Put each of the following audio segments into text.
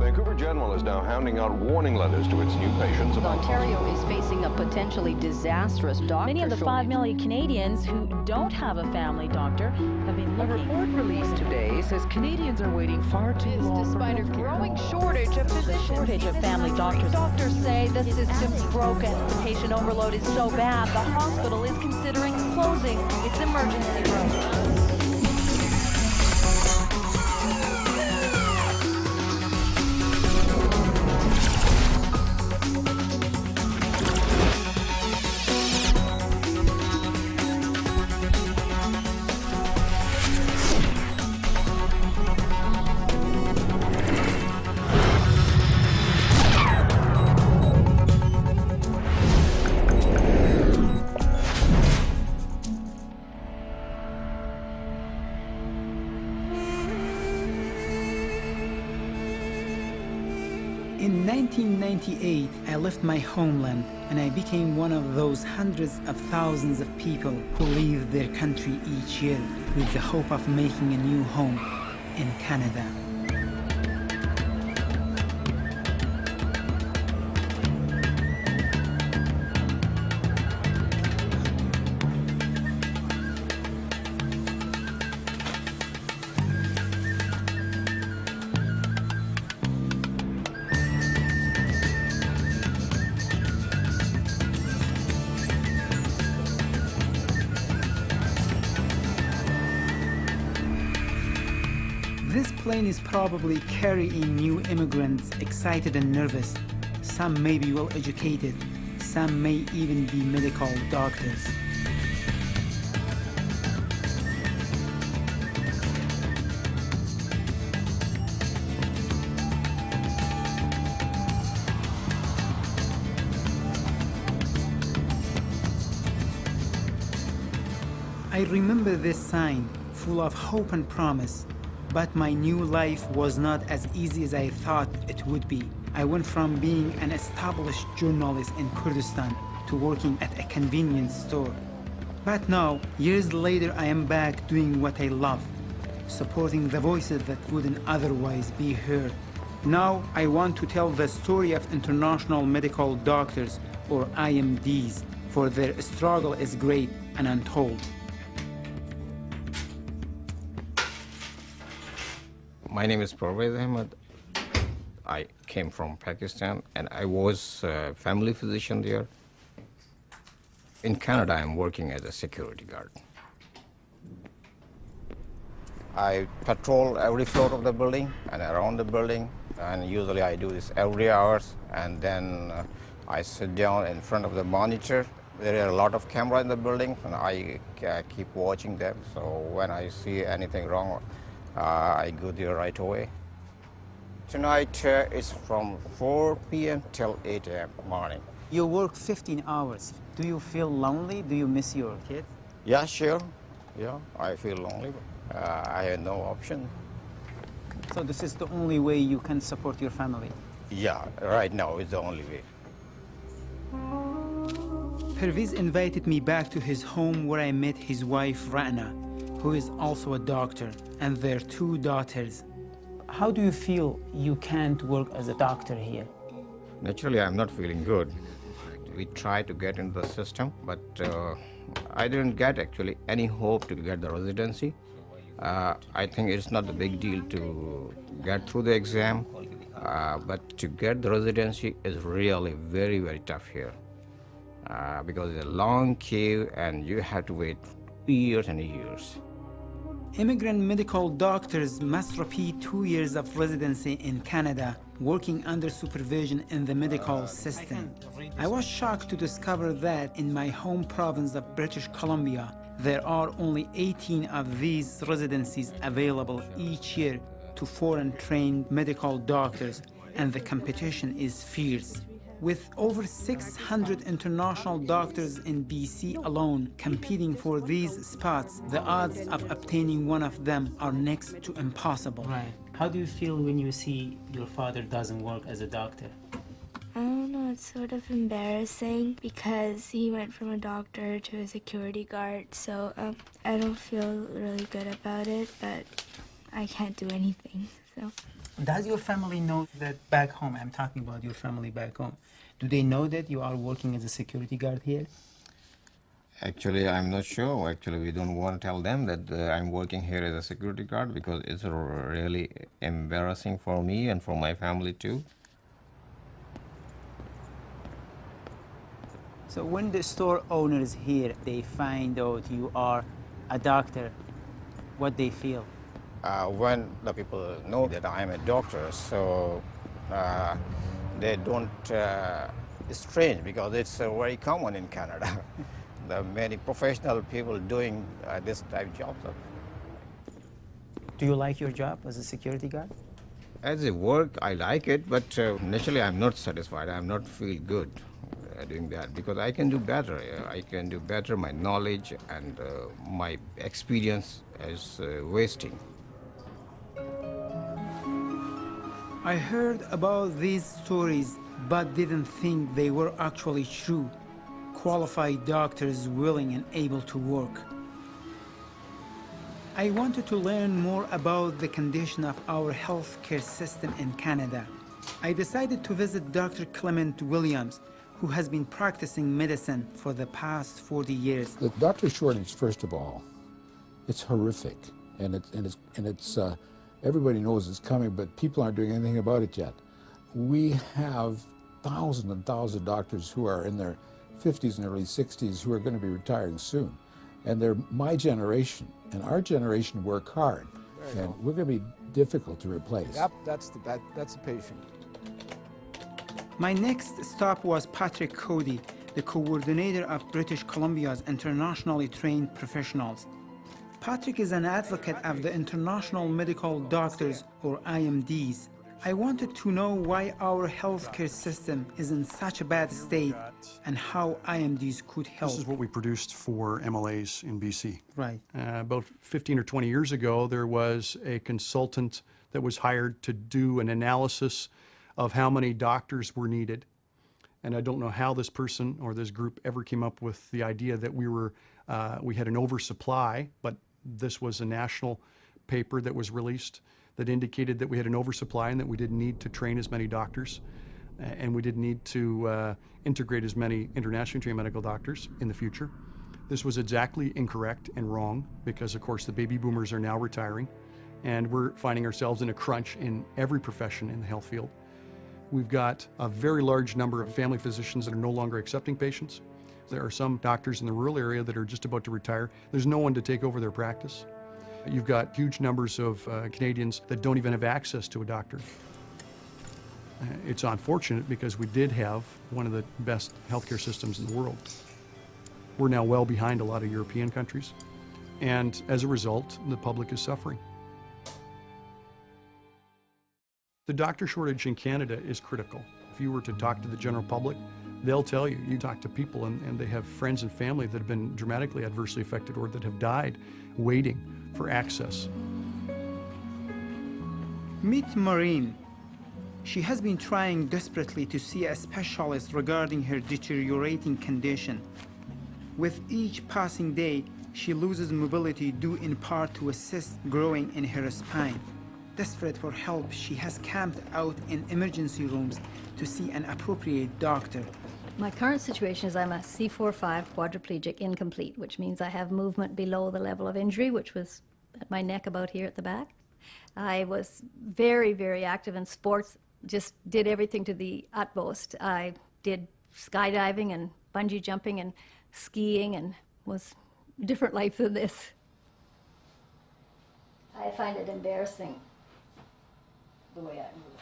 Vancouver General is now handing out warning letters to its new patients about Ontario is facing a potentially disastrous doctor Many of the 5 million Canadians who don't have a family doctor have been looking. A report released today says Canadians are waiting far too long despite for a healthcare. growing shortage of physicians. Shortage of family doctors. Doctors say the system's broken. Patient overload is so bad, the hospital is considering closing its emergency room. In 1998, I left my homeland and I became one of those hundreds of thousands of people who leave their country each year with the hope of making a new home in Canada. This plane is probably carrying new immigrants, excited and nervous. Some may be well educated, some may even be medical doctors. I remember this sign, full of hope and promise. But my new life was not as easy as I thought it would be. I went from being an established journalist in Kurdistan to working at a convenience store. But now, years later, I am back doing what I love, supporting the voices that wouldn't otherwise be heard. Now, I want to tell the story of international medical doctors, or IMDs, for their struggle is great and untold. My name is Parvez Ahmed. I came from Pakistan and I was a family physician there. In Canada, I'm working as a security guard. I patrol every floor of the building and around the building, and usually I do this every hours, and then I sit down in front of the monitor. There are a lot of cameras in the building and I keep watching them, so when I see anything wrong, I go there right away. Tonight is from 4 p.m. till 8 a.m. morning. You work 15 hours. Do you feel lonely? Do you miss your kids? Yeah, sure. Yeah, I feel lonely. I had no option. So this is the only way you can support your family? Yeah, right now it's the only way. Pervez invited me back to his home where I met his wife, Rana, who is also a doctor, and their 2 daughters. How do you feel you can't work as a doctor here? Naturally, I'm not feeling good. We tried to get into the system, but I didn't get actually any hope to get the residency. I think it's not a big deal to get through the exam, but to get the residency is really very, very tough here. Because it's a long queue and you have to wait years and years. Immigrant medical doctors must repeat 2 years of residency in Canada, working under supervision in the medical system. I was shocked to discover that in my home province of British Columbia, there are only 18 of these residencies available each year to foreign-trained medical doctors, and the competition is fierce. With over 600 international doctors in BC alone competing for these spots, the odds of obtaining one of them are next to impossible. Right. How do you feel when you see your father doesn't work as a doctor? I don't know, it's sort of embarrassing because he went from a doctor to a security guard, so I don't feel really good about it, but I can't do anything. So Does your family know that back home, I'm talking about your family back home, do they know that you are working as a security guard here? Actually, I'm not sure. Actually, we don't want to tell them that I'm working here as a security guard because it's really embarrassing for me and for my family too. So when the store owners here, they find out you are a doctor, what they feel? When the people know that I'm a doctor, so they don't, it's strange because it's very common in Canada. There are many professional people doing this type of jobs. Do you like your job as a security guard? As a work, I like it, but initially I'm not satisfied. I'm not feel good doing that because I can do better. I can do better. My knowledge and my experience is wasting. I heard about these stories, but didn't think they were actually true. Qualified doctors willing and able to work. I wanted to learn more about the condition of our healthcare system in Canada. I decided to visit Dr. Clement Williams, who has been practicing medicine for the past 40 years. The doctor shortage, first of all, it's horrific, and it's everybody knows it's coming, but people aren't doing anything about it yet. We have thousands and thousands of doctors who are in their 50s and early 60s who are going to be retiring soon. And they're my generation, and our generation work hard, and we're going to be difficult to replace. Yep, that's the patient. My next stop was Patrick Cody, the coordinator of British Columbia's internationally trained professionals. Patrick is an advocate of the International Medical Doctors, or IMDs. I wanted to know why our healthcare system is in such a bad state and how IMDs could help. This is what we produced for MLAs in BC. Right. About 15 or 20 years ago, there was a consultant that was hired to do an analysis of how many doctors were needed. And I don't know how this person or this group ever came up with the idea that we had an oversupply, but this was a national paper that was released that indicated that we had an oversupply and that we didn't need to train as many doctors and we didn't need to integrate as many internationally trained medical doctors in the future. This was exactly incorrect and wrong because, of course, the baby boomers are now retiring and we're finding ourselves in a crunch in every profession in the health field. We've got a very large number of family physicians that are no longer accepting patients. There are some doctors in the rural area that are just about to retire. There's no one to take over their practice. You've got huge numbers of Canadians that don't even have access to a doctor. It's unfortunate because we did have one of the best healthcare systems in the world. We're now well behind a lot of European countries, and as a result, the public is suffering. The doctor shortage in Canada is critical. If you were to talk to the general public, they'll tell you. You talk to people and they have friends and family that have been dramatically adversely affected or that have died waiting for access. Meet Maureen. She has been trying desperately to see a specialist regarding her deteriorating condition. With each passing day, she loses mobility due in part to a cyst growing in her spine. Desperate for help, she has camped out in emergency rooms to see an appropriate doctor. My current situation is I'm a C4-5 quadriplegic incomplete, which means I have movement below the level of injury, which was at my neck about here at the back. I was very, very active in sports, just did everything to the utmost. I did skydiving and bungee jumping and skiing and was a different life than this. I find it embarrassing the way I move.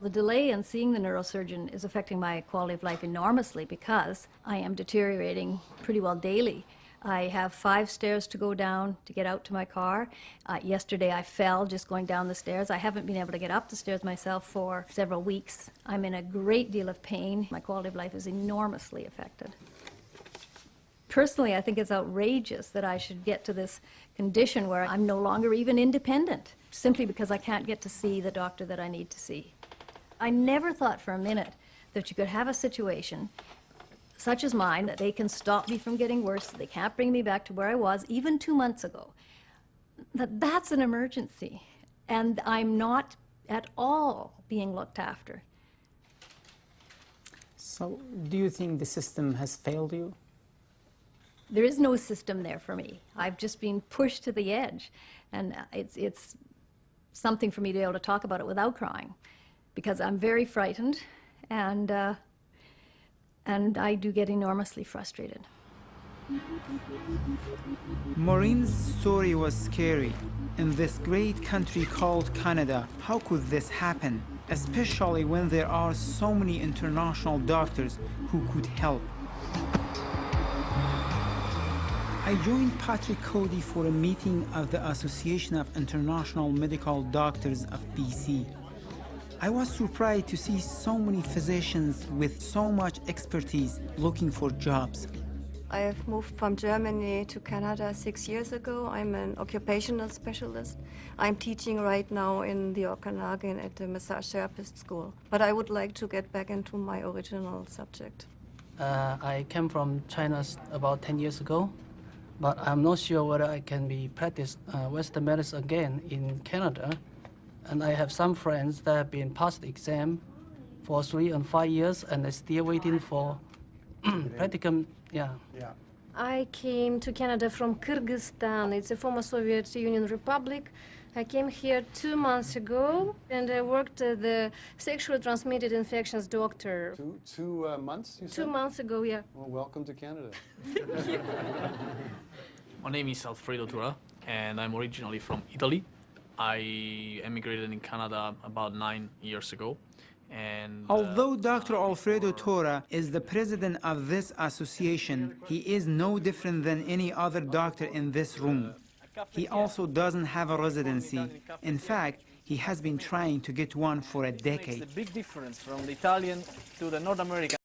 The delay in seeing the neurosurgeon is affecting my quality of life enormously because I am deteriorating pretty well daily. I have 5 stairs to go down to get out to my car. Yesterday I fell just going down the stairs. I haven't been able to get up the stairs myself for several weeks. I'm in a great deal of pain. My quality of life is enormously affected. Personally, I think it's outrageous that I should get to this condition where I'm no longer even independent, simply because I can't get to see the doctor that I need to see. I never thought for a minute that you could have a situation such as mine, that they can stop me from getting worse, they can't bring me back to where I was even 2 months ago. that that's an emergency, and I'm not at all being looked after. So, do you think the system has failed you? There is no system there for me. I've just been pushed to the edge, and it's something for me to be able to talk about it without crying, because I'm very frightened, and I do get enormously frustrated. Maureen's story was scary. In this great country called Canada, how could this happen? Especially when there are so many international doctors who could help. I joined Patrick Cody for a meeting of the Association of International Medical Doctors of BC. I was surprised to see so many physicians with so much expertise looking for jobs. I have moved from Germany to Canada 6 years ago. I'm an occupational specialist. I'm teaching right now in the Okanagan at the massage therapist school. But I would like to get back into my original subject. I came from China about 10 years ago, but I'm not sure whether I can be practice Western medicine again in Canada. And I have some friends that have been passed the exam for 3 and 5 years, and they're still waiting for practicum. Yeah. I came to Canada from Kyrgyzstan. It's a former Soviet Union republic. I came here 2 months ago, and I worked as the sexually transmitted infections doctor. Two months, you said? 2 months ago, yeah. Well, welcome to Canada. My name is Alfredo Tura, and I'm originally from Italy. I emigrated in Canada about 9 years ago. And although Dr. Alfredo Tora is the president of this association, he is no different than any other doctor in this room. He also doesn't have a residency. In fact, he has been trying to get one for a decade. Makes the big difference from the Italian to the North American.